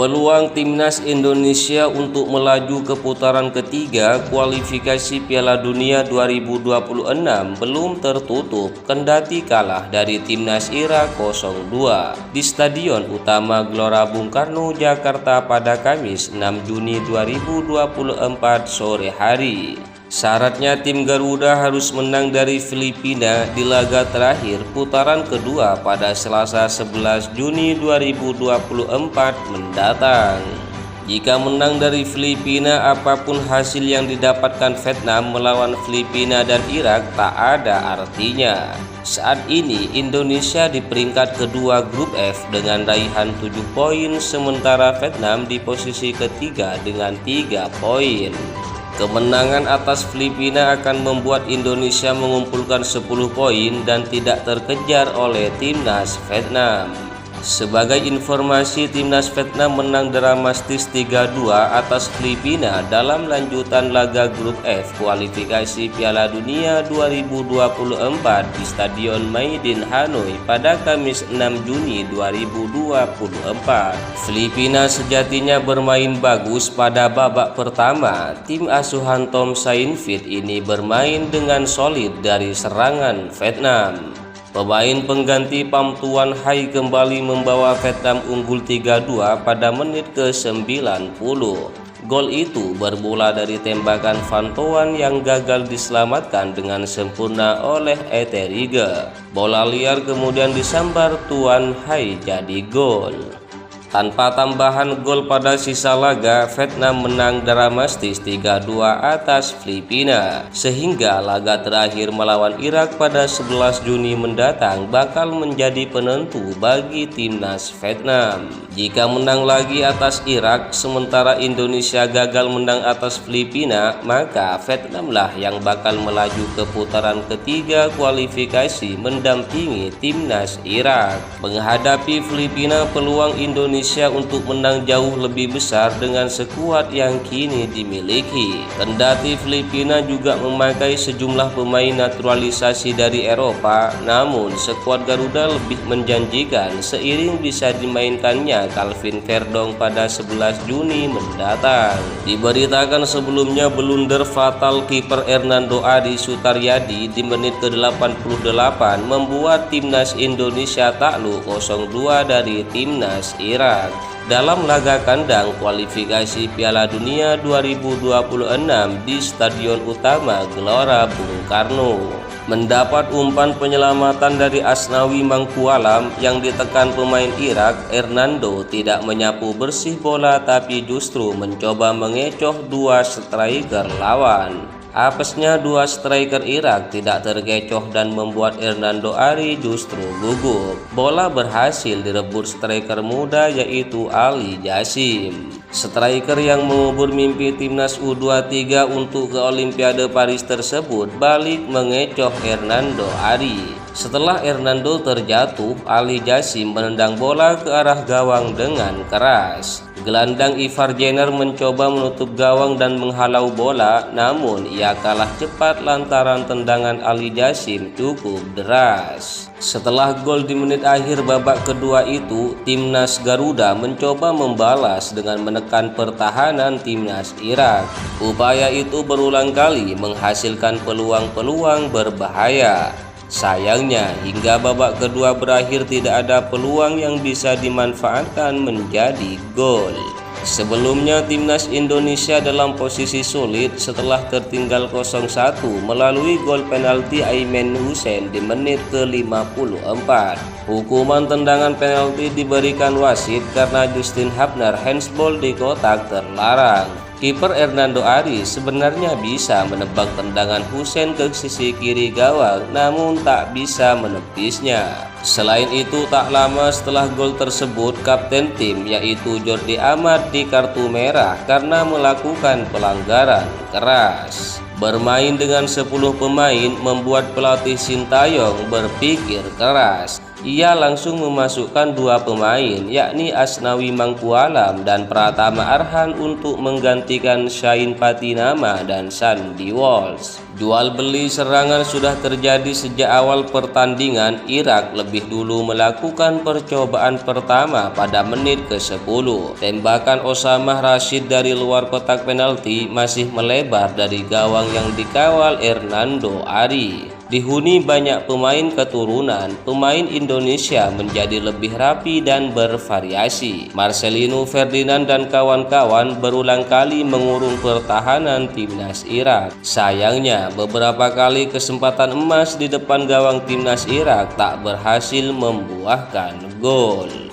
Peluang timnas Indonesia untuk melaju ke putaran ketiga kualifikasi Piala Dunia 2026 belum tertutup kendati kalah dari timnas Irak 0-2 di Stadion Utama Gelora Bung Karno, Jakarta pada Kamis 6 Juni 2024 sore hari. Syaratnya tim Garuda harus menang dari Filipina di laga terakhir putaran kedua pada Selasa 11 Juni 2024 mendatang. Jika menang dari Filipina, apapun hasil yang didapatkan Vietnam melawan Filipina dan Irak tak ada artinya. Saat ini Indonesia di peringkat kedua grup F dengan raihan 7 poin, sementara Vietnam di posisi ketiga dengan 3 poin. Kemenangan atas Filipina akan membuat Indonesia mengumpulkan 10 poin dan tidak terkejar oleh timnas Vietnam. Sebagai informasi, timnas Vietnam menang dramatis 3-2 atas Filipina dalam lanjutan laga grup F kualifikasi Piala Dunia 2024 di Stadion Maidin Hanoi pada Kamis 6 Juni 2024. Filipina sejatinya bermain bagus pada babak pertama. Tim asuhan Tom Saintfiet ini bermain dengan solid dari serangan Vietnam. Pemain pengganti Pham Tuan Hai kembali membawa Vietnam unggul 3-2 pada menit ke-90. Gol itu bermula dari tembakan Pham Tuan yang gagal diselamatkan dengan sempurna oleh Eteriga. Bola liar kemudian disambar Tuan Hai jadi gol. Tanpa tambahan gol pada sisa laga, Vietnam menang dramatis 3-2 atas Filipina, sehingga laga terakhir melawan Irak pada 11 Juni mendatang bakal menjadi penentu bagi timnas Vietnam. Jika menang lagi atas Irak, sementara Indonesia gagal menang atas Filipina, maka Vietnamlah yang bakal melaju ke putaran ketiga kualifikasi mendampingi timnas Irak. Menghadapi Filipina, peluang Indonesia untuk menang jauh lebih besar dengan skuad yang kini dimiliki. Kendati Filipina juga memakai sejumlah pemain naturalisasi dari Eropa, namun skuad Garuda lebih menjanjikan seiring bisa dimainkannya Calvin Verdong pada 11 Juni mendatang. Diberitakan sebelumnya blunder fatal kiper Hernando Adi Sutaryadi di menit ke-88 membuat timnas Indonesia takluk 0-2 dari timnas Irak dalam laga kandang kualifikasi Piala Dunia 2026 di Stadion Utama Gelora Bung Karno. Mendapat umpan penyelamatan dari Asnawi Mangkualam yang ditekan pemain Irak, Hernando tidak menyapu bersih bola tapi justru mencoba mengecoh dua striker lawan. Apesnya dua striker Irak tidak terkecoh dan membuat Hernando Ari justru gugup. Bola berhasil direbut striker muda yaitu Ali Jassim. Striker yang mengubur mimpi timnas U23 untuk ke Olimpiade Paris tersebut balik mengecoh Hernando Ari. Setelah Hernando terjatuh, Ali Jassim menendang bola ke arah gawang dengan keras. Gelandang Ivar Jenner mencoba menutup gawang dan menghalau bola, namun ia kalah cepat lantaran tendangan Ali Jassim cukup deras. Setelah gol di menit akhir babak kedua itu, timnas Garuda mencoba membalas dengan menekan pertahanan timnas Irak. Upaya itu berulang kali menghasilkan peluang-peluang berbahaya. Sayangnya, hingga babak kedua berakhir tidak ada peluang yang bisa dimanfaatkan menjadi gol. Sebelumnya timnas Indonesia dalam posisi sulit setelah tertinggal 0-1 melalui gol penalti Aimen Hussein di menit ke-54. Hukuman tendangan penalti diberikan wasit karena Justin Hapner handsball di kotak terlarang. Kiper Hernando Ari sebenarnya bisa menebak tendangan Hussein ke sisi kiri gawang, namun tak bisa menepisnya. Selain itu, tak lama setelah gol tersebut, kapten tim yaitu Jordi Amat di kartu merah karena melakukan pelanggaran keras. Bermain dengan 10 pemain membuat pelatih Sintayong berpikir keras. Ia langsung memasukkan 2 pemain yakni Asnawi Mangkualam dan Pratama Arhan untuk menggantikan Shain Patinama dan Sandy Walsh. Jual beli serangan sudah terjadi sejak awal pertandingan. Irak lebih lebih dulu melakukan percobaan pertama pada menit ke-10. Tembakan Osamah Rashid dari luar kotak penalti masih melebar dari gawang yang dikawal Hernando Ari. Dihuni banyak pemain keturunan, pemain Indonesia menjadi lebih rapi dan bervariasi. Marcelino Ferdinand dan kawan-kawan berulang kali mengurung pertahanan timnas Irak. Sayangnya, beberapa kali kesempatan emas di depan gawang timnas Irak tak berhasil membuahkan gol.